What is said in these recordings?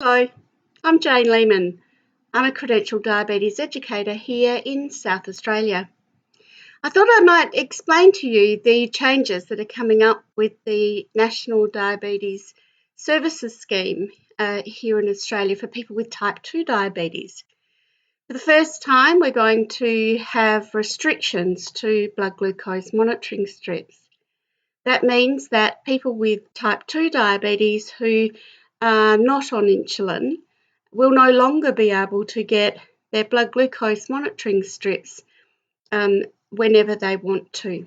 Hello, I'm Jayne Lehmann. I'm a credentialed diabetes educator here in South Australia. I thought I might explain to you the changes that are coming up with the National Diabetes Services Scheme here in Australia for people with type 2 diabetes. For the first time, we're going to have restrictions to blood glucose monitoring strips. That means that people with type 2 diabetes who are not on insulin will no longer be able to get their blood glucose monitoring strips whenever they want to.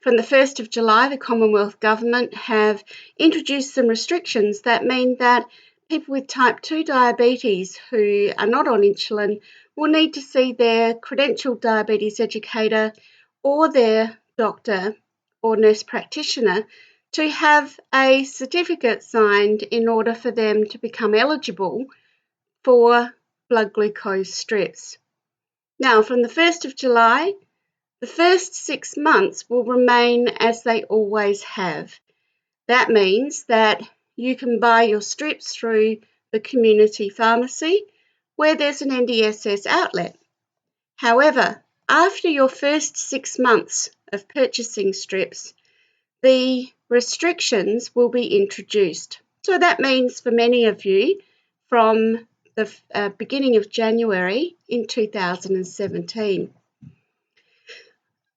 From the 1st of July, the Commonwealth Government have introduced some restrictions that mean that people with type 2 diabetes who are not on insulin will need to see their credentialed diabetes educator or their doctor or nurse practitioner to have a certificate signed in order for them to become eligible for blood glucose strips. Now, from the 1st of July, the first 6 months will remain as they always have. That means that you can buy your strips through the community pharmacy where there's an NDSS outlet. However, after your first 6 months of purchasing strips, the restrictions will be introduced. So that means for many of you, from the beginning of January in 2017.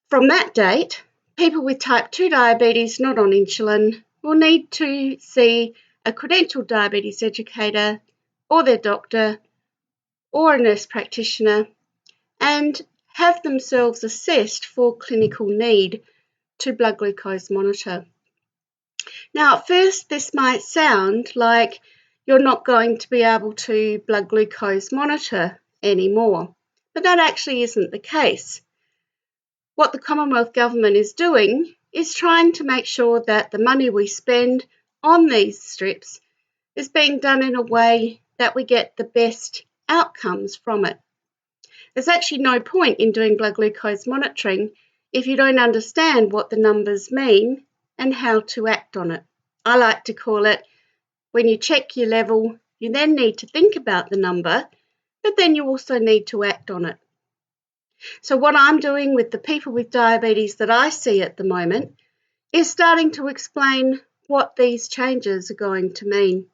From that date, people with type 2 diabetes not on insulin will need to see a credentialed diabetes educator or their doctor or a nurse practitioner and have themselves assessed for clinical need to blood glucose monitor. Now, at first, this might sound like you're not going to be able to blood glucose monitor anymore, but that actually isn't the case. What the Commonwealth Government is doing is trying to make sure that the money we spend on these strips is being done in a way that we get the best outcomes from it. There's actually no point in doing blood glucose monitoring if you don't understand what the numbers mean and how to act on it. I like to call it, when you check your level, you then need to think about the number, but then you also need to act on it. So what I'm doing with the people with diabetes that I see at the moment is starting to explain what these changes are going to mean.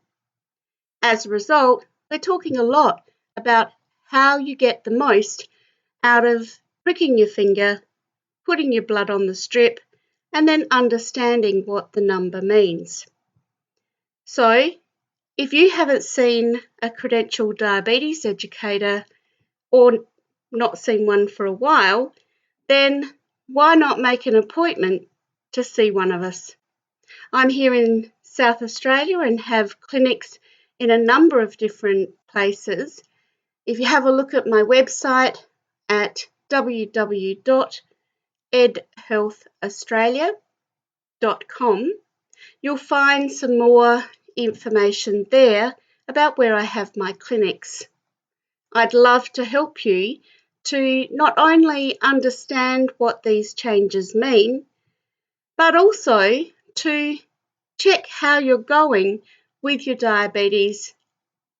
As a result, we're talking a lot about how you get the most out of pricking your finger, putting your blood on the strip, and then understanding what the number means. So, if you haven't seen a credentialed diabetes educator or not seen one for a while, then why not make an appointment to see one of us? I'm here in South Australia and have clinics in a number of different places. If you have a look at my website at www.edhealthaustralia.com, you'll find some more information there about where I have my clinics. I'd love to help you to not only understand what these changes mean, but also to check how you're going with your diabetes,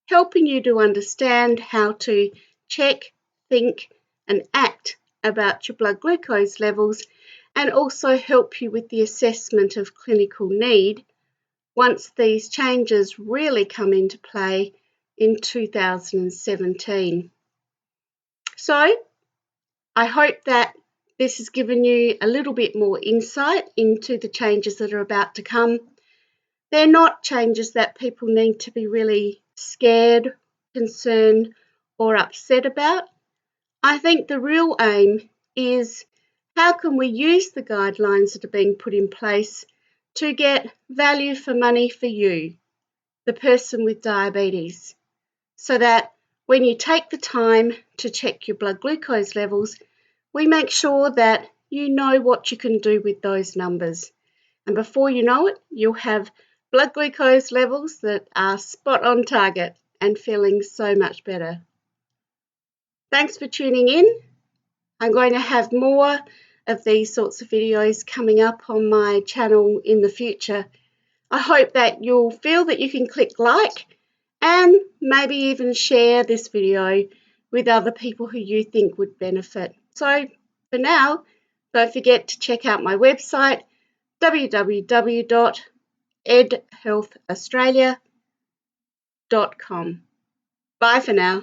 helping you to understand how to check, think, and act about your blood glucose levels, and also help you with the assessment of clinical need once these changes really come into play in 2017. So, I hope that this has given you a little bit more insight into the changes that are about to come. They're not changes that people need to be really scared, concerned, or upset about. I think the real aim is how can we use the guidelines that are being put in place to get value for money for you, the person with diabetes, so that when you take the time to check your blood glucose levels, we make sure that you know what you can do with those numbers. And before you know it, you'll have blood glucose levels that are spot on target and feeling so much better. Thanks for tuning in. I'm going to have more of these sorts of videos coming up on my channel in the future. I hope that you'll feel that you can click like and maybe even share this video with other people who you think would benefit. So for now, don't forget to check out my website, www.edhealthaustralia.com. Bye for now.